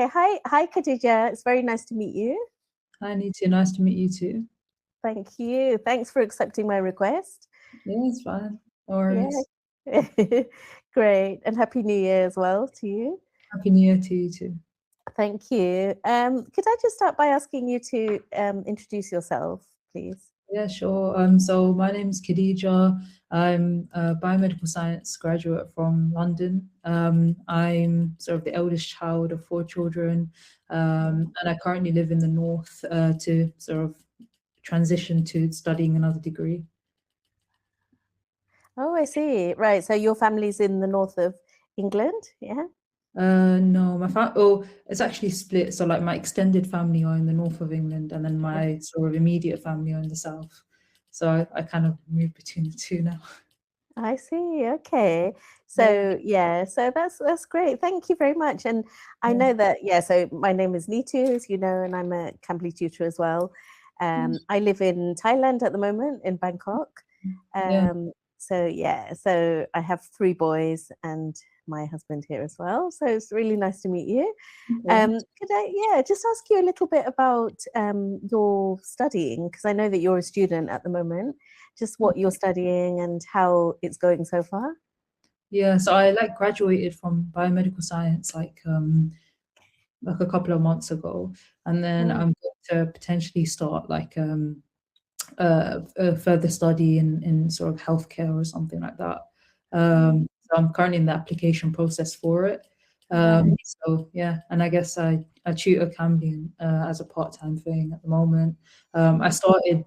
Okay. Hi, Khadijah. It's very nice to meet you. Hi, Neetu. Nice to meet you too. Thank you. Thanks for accepting my request. Yeah, it's fine. No worries. Yeah. Great. And Happy New Year as well to you. Happy New Year to you too. Thank you. Could I just start by asking you to introduce yourself, please? Yeah, sure. So my name is Khadijah. I'm a biomedical science graduate from London. I'm sort of the eldest child of 4 children, and I currently live in the north to sort of transition to studying another degree. Oh, I see. Right. So your family's in the north of England, yeah? No, it's actually split. So like my extended family are in the north of England, and then my sort of immediate family are in the south. So I kind of move between the two now. I see. Okay. So yeah, so that's great. Thank you very much. And I know that, so my name is Neetu, as you know, and I'm a Cambly tutor as well. I live in Thailand at the moment, in Bangkok. Yeah. So I have 3 boys and my husband here as well. So it's really nice to meet you. Could I just ask you a little bit about your studying, because I know that you're a student at the moment, just what you're studying and how it's going so far? Yeah, so I like graduated from biomedical science like a couple of months ago, and then I'm going to potentially start like a further study in sort of healthcare or something like that. So I'm currently in the application process for it. So yeah, and I guess I tutor Cambly as a part-time thing at the moment. I started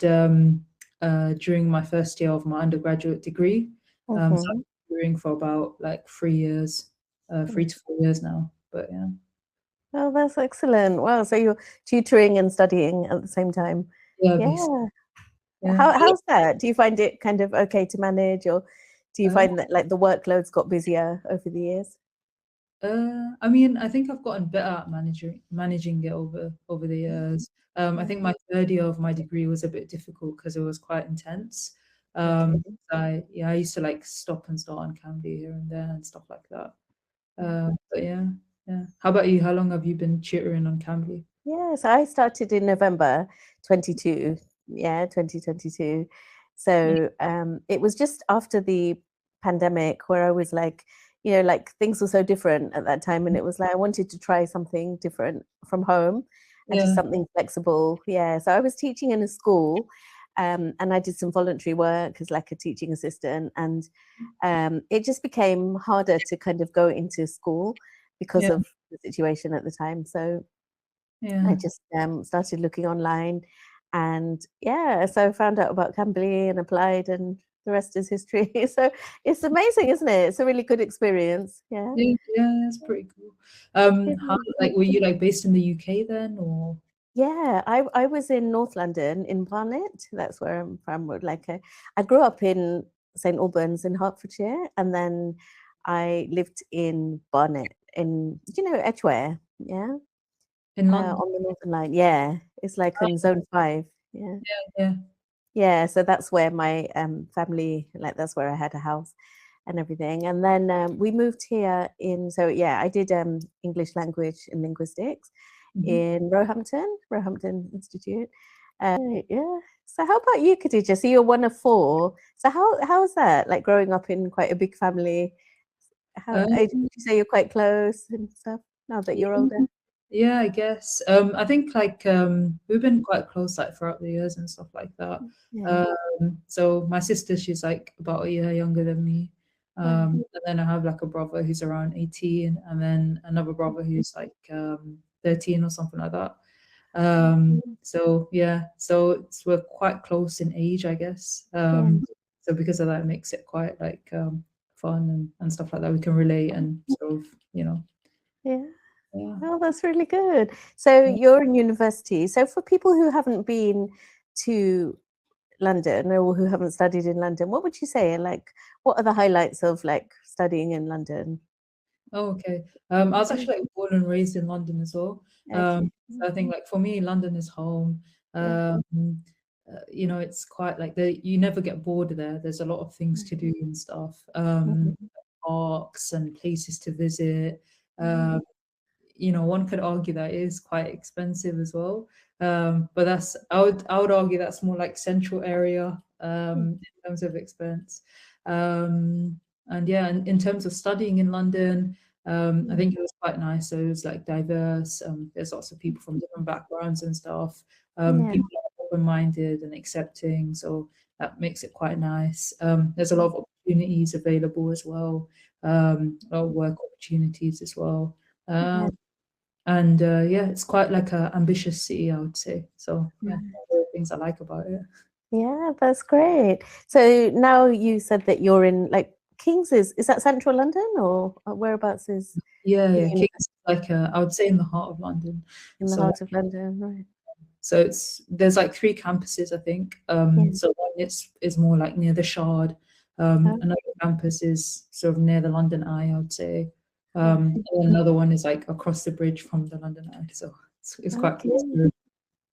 during my first year of my undergraduate degree. So I've been tutoring for about like 3 years, 3 to 4 years now. But yeah. Oh, that's excellent. Wow, so you're tutoring and studying at the same time. Yeah, Yeah. basically. Yeah. How's that? Do you find it kind of okay to manage, or do you find that like the workloads got busier over the years? I mean, I think I've gotten better at managing it over the years. I think my third year of my degree was a bit difficult because it was quite intense. Okay. I used to like stop and start on Cambly here and there and stuff like that. But yeah. How about you? How long have you been tutoring on Cambly? Yeah, so I started in November 22. Yeah, 2022. So it was just after the pandemic where I was like, like things were so different at that time. And it was like I wanted to try something different from home and just Yeah. something flexible. Yeah. So I was teaching in a school, and I did some voluntary work as like a teaching assistant. And it just became harder to kind of go into school because Yeah. of the situation at the time. So Yeah. I just started looking online, and so I found out about Cambly and applied, and the rest is history. So it's amazing, isn't it? It's a really good experience. Yeah. Yeah, that's pretty cool. How like were you like based in the UK then, or? Yeah, I was in North London in Barnet. That's where I'm from. I grew up in St Albans in Hertfordshire, and then I lived in Barnet in Edgware. Yeah. In London? On the Northern Line. Yeah, it's like in Zone 5. Yeah. Yeah. Yeah, so that's where my family, like that's where I had a house and everything. And then we moved here I did English language and linguistics in Roehampton Institute. Yeah. So how about you, Khadijah? So you're one of 4. So how's that? Like growing up in quite a big family? Would you say you're quite close and stuff now that you're older? Yeah, I guess. I think like we've been quite close like throughout the years and stuff like that. Yeah. So my sister, she's like about a year younger than me. And then I have like a brother who's around 18, and then another brother who's like 13 or something like that. So yeah, we're quite close in age, I guess. So because of that, it makes it quite like fun and stuff like that. We can relate and sort of, Yeah. yeah. Oh, that's really good. So you're in university. So for people who haven't been to London or who haven't studied in London, what would you say? Like, what are the highlights of like studying in London? Oh, okay. I was actually like born and raised in London as well. Okay. So I think like for me, London is home. Yeah. It's quite like you never get bored there. There's a lot of things to do and stuff. Mhm. Parks and places to visit. Um, one could argue that it is quite expensive as well. But I would argue that's more like central area in terms of expense. And yeah, in terms of studying in London, I think it was quite nice. So it was like diverse. There's lots of people from different backgrounds and stuff. People are open-minded and accepting, so that makes it quite nice. There's a lot of opportunities available as well, a lot of work opportunities as well. And yeah, it's quite like a ambitious city, I would say. So yeah, there are things I like about it. Yeah, that's great. So now you said that you're in like Kings is that central London or whereabouts is Yeah, your yeah. uni- King's like I would say in the heart of London. in the So heart of London, right? so there's like 3 campuses, I think. Yeah. So one is more like near the Shard. Another campus is sort of near the London Eye, I would say. And another one is like across the bridge from the London Eye. So it's quite close.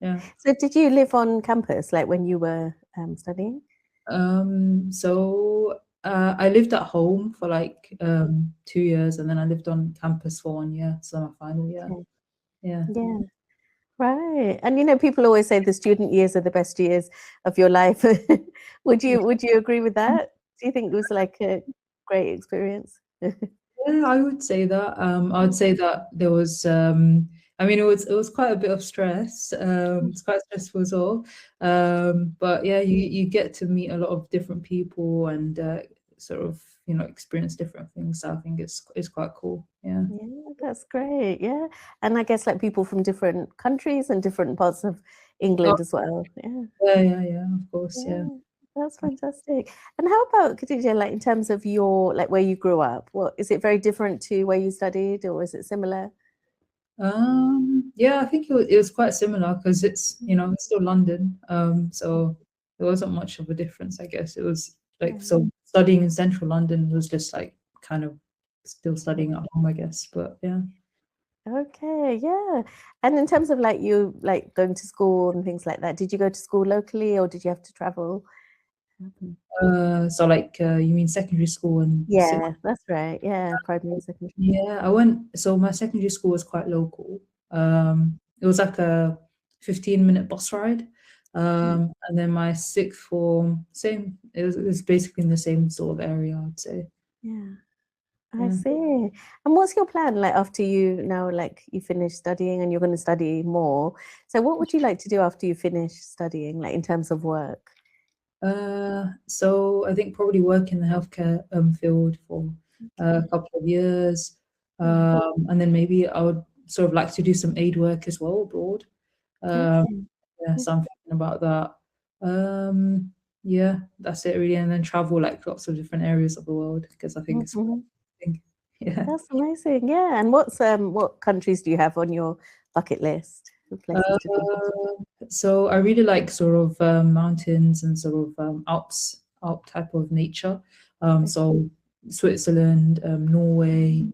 Yeah. So did you live on campus like when you were studying? So I lived at home for like 2 years, and then I lived on campus for 1 year, so my final year. Okay. Yeah. Yeah. Right. And people always say the student years are the best years of your life. Would you agree with that? Do you think it was like a great experience? Yeah, I would say that. I would say that there was. I mean, it was quite a bit of stress. It's quite stressful as well. But yeah, you get to meet a lot of different people and sort of experience different things. So I think it's quite cool. Yeah. Yeah, that's great. Yeah. And I guess like people from different countries and different parts of Oh, England as well. Yeah. yeah. Of course, yeah. Yeah. That's fantastic. And how about Khadijah, like in terms of your like where you grew up? What is it very different to where you studied or is it similar? Yeah, I think it was quite similar because it's still London. So there wasn't much of a difference, I guess. It was like so studying in central London was just like kind of still studying at home, I guess. But yeah. Okay, yeah. And in terms of like you like going to school and things like that, did you go to school locally or did you have to travel? So like you mean secondary school and Yeah, that's right. Yeah, primary and secondary. yeah, so my secondary school was quite local. It was like a 15-minute bus ride. And then my sixth form, same, it was basically in the same sort of area, I'd say. Yeah, I Yeah. see. And what's your plan like after you now like you finish studying and you're going to study more? So what would you like to do after you finish studying, like in terms of work? So I think probably work in the healthcare field for a couple of years. And then maybe I would sort of like to do some aid work as well abroad. Okay. Yeah, so I'm thinking about that. Yeah, that's it really. And then travel like lots of different areas of the world because I think it's Mhm. yeah. That's amazing. Yeah. And what countries do you have on your bucket list of places to visit? So I really like sort of mountains and sort of Alp type of nature. So Switzerland, Norway,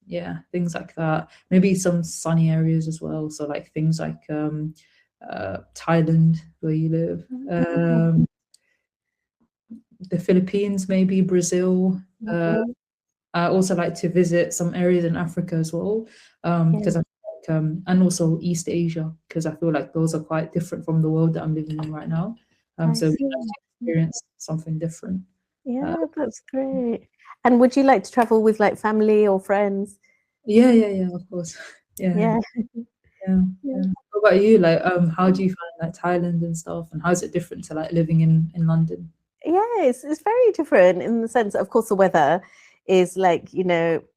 yeah, things like that. Maybe some sunny areas as well. So like things like Thailand, where you live, the Philippines, maybe Brazil. I also like to visit some areas in Africa as well, because I feel like, and also East Asia, because I feel like those are quite different from the world that I'm living in right now. I So we see. have to experience something different. Yeah, that's great. And would you like to travel with like family or friends? Yeah, of course. Yeah, Yeah. yeah. Yeah. What about you? Like, how do you find like Thailand and stuff, and how is it different to like living in London? Yeah, it's very different in the sense, of course, the weather is like,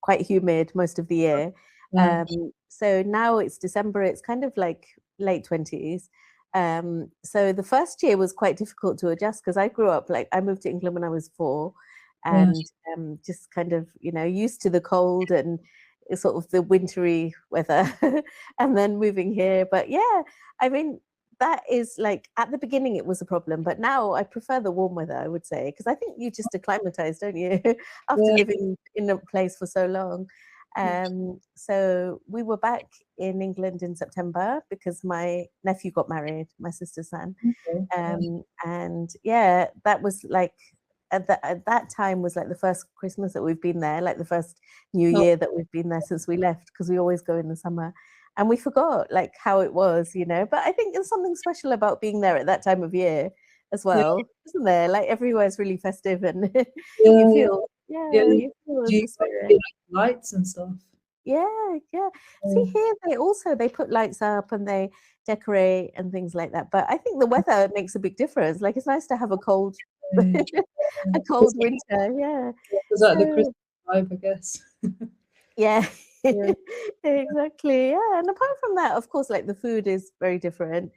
quite humid most of the year. Yeah, So now it's December, it's kind of like late 20s. So the first year was quite difficult to adjust because I grew up like I moved to England when I was 4 yeah, and just kind of, used to the cold and sort of the wintry weather and then moving here. But yeah, I mean, that is like at the beginning it was a problem, but now I prefer the warm weather, I would say, because I think you just acclimatize, don't you, after yeah. living in a place for so long. So we were back in England in September because my nephew got married, my sister's son. Okay. And yeah, that was like at that time was like the first Christmas that we've been there, like the first New Year that we've been there since we left, because we always go in the summer. And we forgot like how it was, you know. But I think there's something special about being there at that time of year as Yeah, well, isn't there? Like everywhere's really festive, and yeah, you yeah, feel, yeah. you feel Do you the like spirit. do you like lights and stuff? Yeah, yeah. See, Oh, here they put lights up and they decorate and things like that. But I think the weather makes a big difference. Like it's nice to have a cold yeah. a cold winter. Yeah. Is that the So Christmas vibe, I guess? yeah, Yeah. exactly. Yeah. And apart from that, of course, like the food is very different.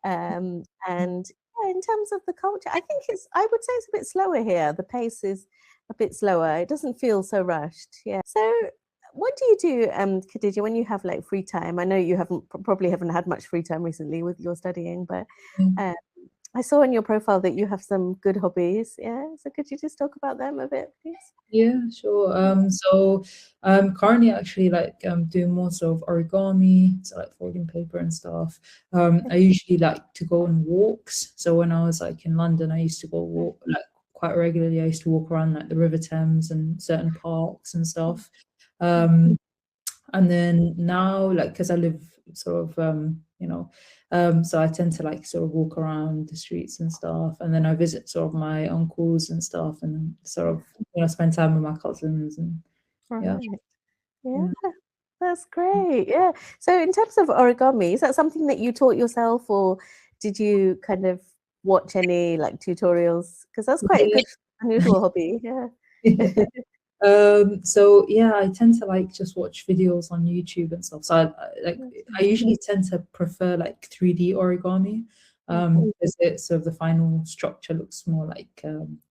And yeah, in terms of the culture, I think I would say it's a bit slower here. The pace is a bit slower. It doesn't feel so rushed. Yeah. So what do you do, Khadija, when you have like free time? I know you probably haven't had much free time recently with your studying, but Mm. um, I saw on your profile that you have some good hobbies. Yeah. So could you just talk about them a bit, please? Yeah, sure. So I'm currently actually like doing more sort of origami, so like folding paper and stuff. I usually like to go on walks. So when I was like in London, I used to go walk like quite regularly. I used to walk around like the River Thames and certain parks and stuff. Um, and then now, like, because I live sort of, so I tend to like sort of walk around the streets and stuff. And then I visit sort of my uncles and stuff and sort of, spend time with my cousins and yeah. Right. Yeah, Yeah. that's great. Yeah. So in terms of origami, is that something that you taught yourself, or did you kind of watch any like tutorials? Because that's quite a Yeah. good unusual hobby. Yeah. So yeah, I tend to like just watch videos on YouTube and stuff. So I usually tend to prefer like 3D origami, because it sort of the final structure looks more like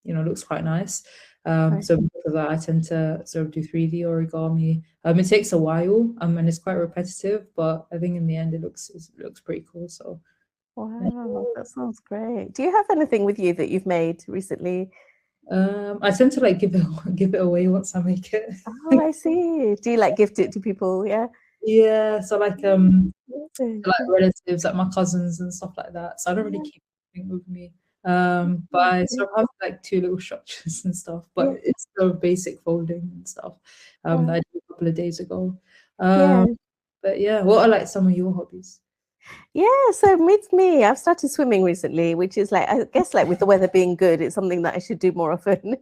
looks quite nice. Right. So because of that, I tend to sort of do 3D origami. It takes a while, and it's quite repetitive, but I think in the end it looks pretty cool. So yeah. Wow, that sounds great. Do you have anything with you that you've made recently? I tend to like give it away once I make it. Oh, I see. Do you like gift it to people? Yeah. Yeah, so like Amazing. like relatives, like my cousins and stuff like that. So I don't really keep anything with me. But I Yeah. sort of have like two little structures and stuff, but Yeah. it's sort of basic folding and stuff. That I did a couple of days ago. Yeah. But yeah, what are like some of your hobbies? Yeah, so with me, I've started swimming recently, which is like, I guess, like with the weather being good, it's something that I should do more often.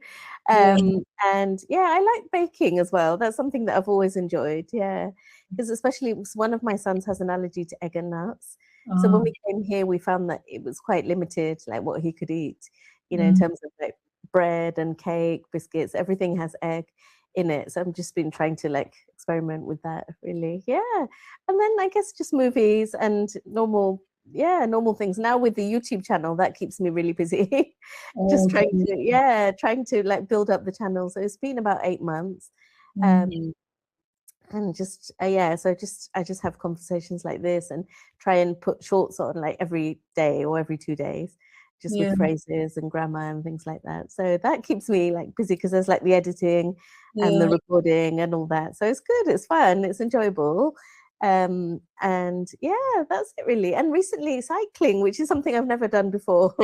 Yeah. And yeah, I like baking as well. That's something that I've always enjoyed. Yeah, because especially one of my sons has an allergy to egg and nuts. So when Uh, we came here, we found that it was quite limited, like what he could eat, in mm, terms of like bread and cake, biscuits, everything has egg in it. So I've just been trying to like experiment with that, really. Yeah. And then I guess just movies and normal things. Now with the YouTube channel, that keeps me really busy. Just oh, trying to like build up the channel. So it's been about 8 months. mm, Um, and just yeah, so just I just have conversations like this and try and put shorts on like every day or every 2 days, just with yeah, phrases and grammar and things like that. So that keeps me like busy because there's like the editing and the yeah. recording and all that. So it's good, it's fun, it's enjoyable. And yeah, that's it really. And recently cycling, which is something I've never done before.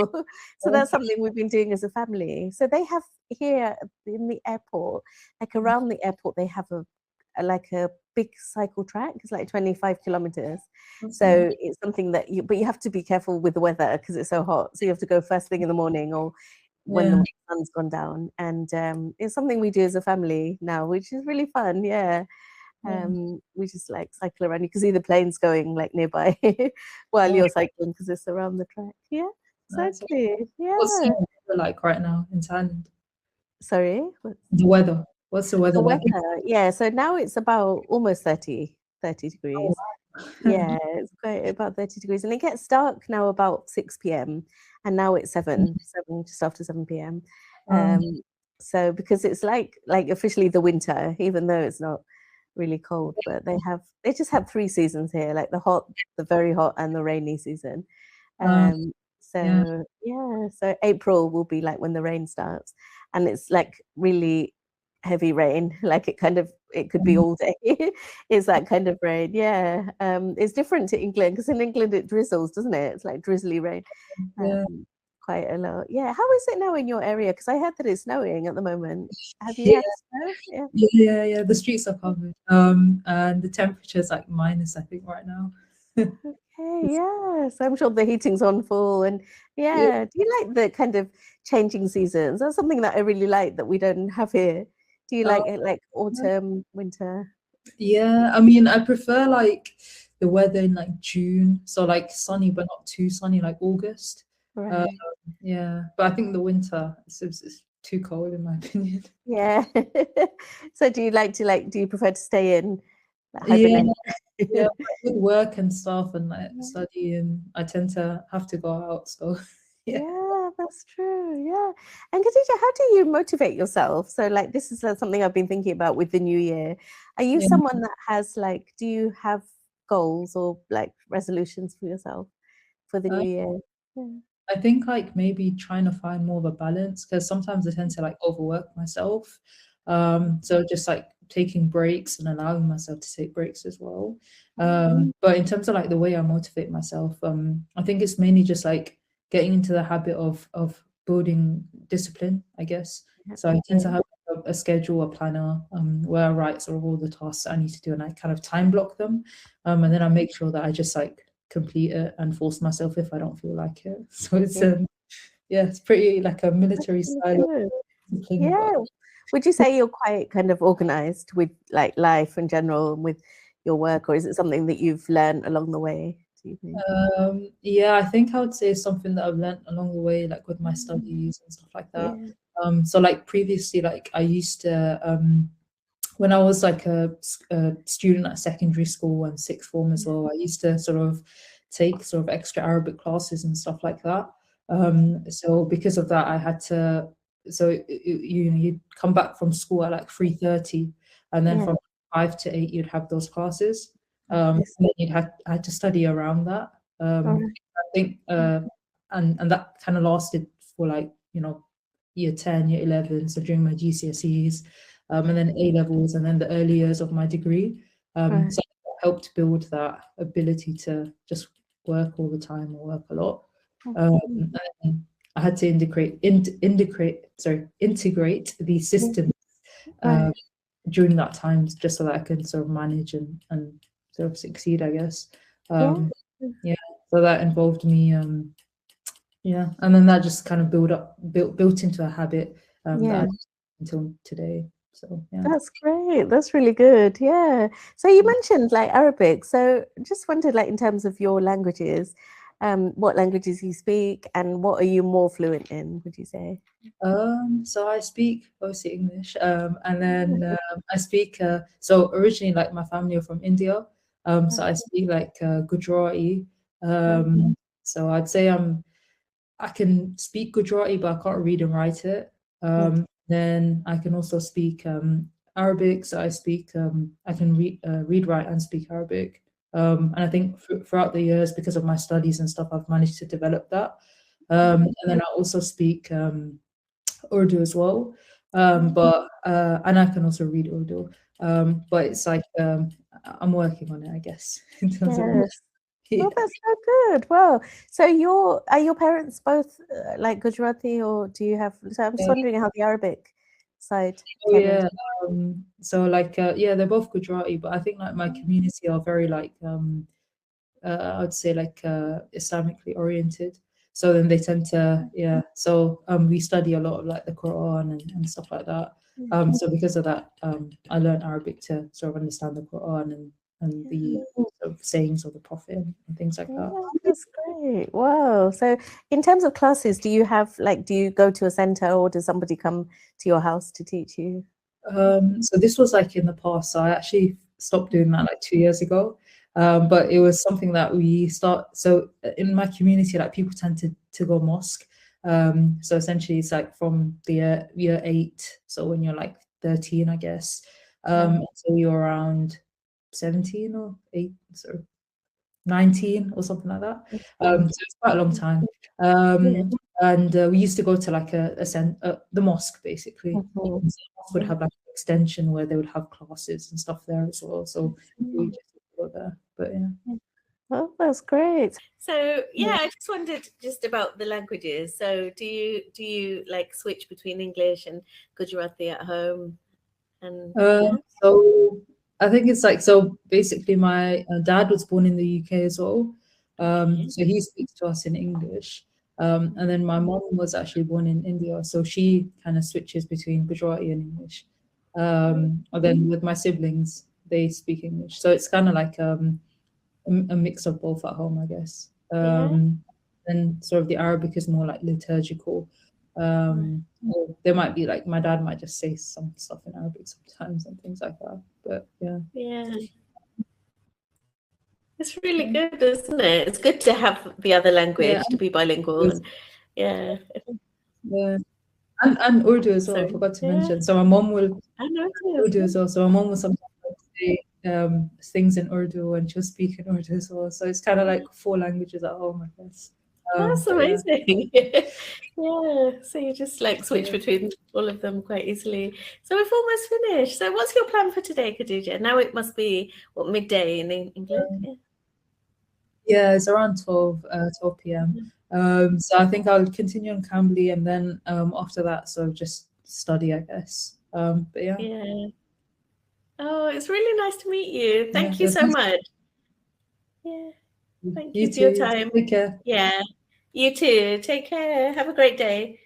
So that's Okay. something we've been doing as a family. So they have here in the airport, like around the airport, they have like a big cycle track. It's like 25 kilometers. That's nice. So it's something that but you have to be careful with the weather because it's so hot. So you have to go first thing in the morning or when Yeah, the sun's gone down. And it's something we do as a family now, which is really fun. Yeah. yeah. We just like cycle around. You can see the planes going like nearby while Oh, you're cycling because it's around the track. Yeah, nice. exactly. What's Yeah. the weather like right now in Thailand? Sorry. The weather. What's the weather The like? weather, yeah. So now it's about almost 30 Oh, degrees. wow. Yeah, it's quite about 30 degrees. And it gets dark now about 6 p.m. And now it's 7, just after 7 p.m. Um, Um, so because it's like officially the winter, even though it's not really cold, but they just have three seasons here, like the hot, the very hot, and the rainy season. uh, Um, yeah, so yeah, so April will be like when the rain starts, and it's like really heavy rain. Like it could be um, all day. It's that kind of rain. Yeah, it's different to England because in England it drizzles, doesn't it? It's like drizzly rain. yeah. Um, quite a lot. Yeah. How is it now in your area? Because I heard that it's snowing at the moment. Have you Yeah, had snow? Yeah. yeah. The streets are covered. And the temperature's like minus, I think, right now. Okay, yeah. So I'm sure the heating's on full. And Yeah. yeah, do you like the kind of changing seasons? That's something that I really like that we don't have here. Do you Uh, like it like autumn, winter? yeah, I mean, I prefer like the weather in like June, so like sunny but not too sunny, like August. Uh, Right. yeah, but I think the winter is too cold in my opinion. Yeah. So do you like to do you prefer to stay in, like, Yeah, hibernate? yeah, with work and stuff and like studying, I tend to have to go out. So yeah, Yeah, that's true. Yeah. And Khadija, how do you motivate yourself? So, like, this is something I've been thinking about with the new year. Are you yeah. someone that has, like, do you have goals or like resolutions for yourself for the Uh, new year? Yeah. I think like maybe trying to find more of a balance because sometimes I tend to like overwork myself. So just like taking breaks and allowing myself to take breaks as well. But in terms of like the way I motivate myself, I think it's mainly just like getting into the habit of building discipline, I guess. Yeah. So I tend to have a schedule, a planner, where I write sort of all the tasks I need to do and I kind of time block them. And then I make sure that I just like complete it and force myself if I don't feel like it. So it's Yeah. yeah, it's pretty like a That's military really style of good. discipline, but Yeah. Would you say you're quite kind of organized with like life in general and with your work, or is it something that you've learned along the way? Do you think? yeah, I think I would say something that I've learned along the way, like with my studies and stuff like that. Yeah. So like previously, like I used to when I was like a student at secondary school and sixth form as well, I used to sort of take sort of extra Arabic classes and stuff like that. So because of that, I had to. So you know, you'd come back from school at like 3:30, and then Yeah. from 5 to 8, you'd have those classes. Yes. And then you'd had to study around that. All right. I think, and that kind of lasted for like year 10, year 11, so during my GCSEs, and then A levels, and then the early years of my degree. Right. So it helped build that ability to just work all the time or work a lot. Mhm. And I had to integrate these Yeah. systems Right. during that time, just so that I can sort of manage and sort of succeed, I guess. Yeah. Yeah, so that involved me, yeah, and then that just kind of built into a habit that Yeah. I until today. So yeah. That's great. That's really good. Yeah. So you mentioned like Arabic. So just wondered, like, in terms of your languages, what languages you speak and what are you more fluent in, would you say? So I speak mostly English, and then I speak. So originally, like my family are from India, so I speak like Gujarati. Um, so I'd say I can speak Gujarati, but I can't read and write it. Yes. Then I can also speak Arabic. So I speak. I can read, write, and speak Arabic. And I think throughout the years, because of my studies and stuff, I've managed to develop that. And then I also speak Urdu as well. But and I can also read Urdu. But it's like I'm working on it, I guess, in terms of Yes. yeah. Oh, that's so good. Wow. So are your parents both like Gujarati, or do you have? So I'm just wondering how the Arabic side Oh came into. yeah. So like yeah, they're both Gujarati, but I think like my community are very like I would say like Islamically oriented. So then they tend to yeah. So we study a lot of like the Quran and stuff like that. So because of that, I learned Arabic to sort of understand the Quran and the sort of sayings of the Prophet and things like that. Yeah, that's great. Wow. So in terms of classes, do you have like, do you go to a center or does somebody come to your house to teach you? So this was like in the past. So I actually stopped doing that like 2 years ago. But it was something that we start. So in my community, like people tend to go mosque. So essentially, it's like from the year 8. So when you're like 13, I guess, Right. until you're around 17 or 8, so 19 or something like that. So it's quite a long time. Yeah. And we used to go to like the mosque basically. Mhm. And so the mosque would have like an extension where they would have classes and stuff there as well. So we Mm. just go there. But yeah. Oh, That's great. So yeah, I just wondered just about the languages. So do you like switch between English and Gujarati at home? And So I think it's like, so basically my dad was born in the UK as well. So he speaks to us in English. And then my mom was actually born in India, so she kind of switches between Gujarati and English. And then with my siblings, they speak English. So it's kind of like a mix of both at home, I guess. And sort of the Arabic is more like liturgical. Or there might be like, my dad might just say some stuff in Arabic sometimes and things like that. But yeah. It's really good, isn't it? It's good to have the other language, to be bilingual. And, yeah. And Urdu as well, I forgot to mention. So my mom will Urdu as well. So my mom will sometimes say things in Urdu, and she'll speak in Urdu as well. So it's kind of like 4 languages at home, I guess. That's amazing. Yeah, so you just like switch between all of them quite easily. So we've almost finished. So what's your plan for today, Khadijah? Now it must be midday in England. Yeah, it's around 12 p.m. So I think I'll continue on Cambly, and then after that, so just study, I guess. But yeah. Oh, it's really nice to meet you. Thank you so much. Yeah. Thank you for your time. Take care. Yeah. You too. Take care. Have a great day.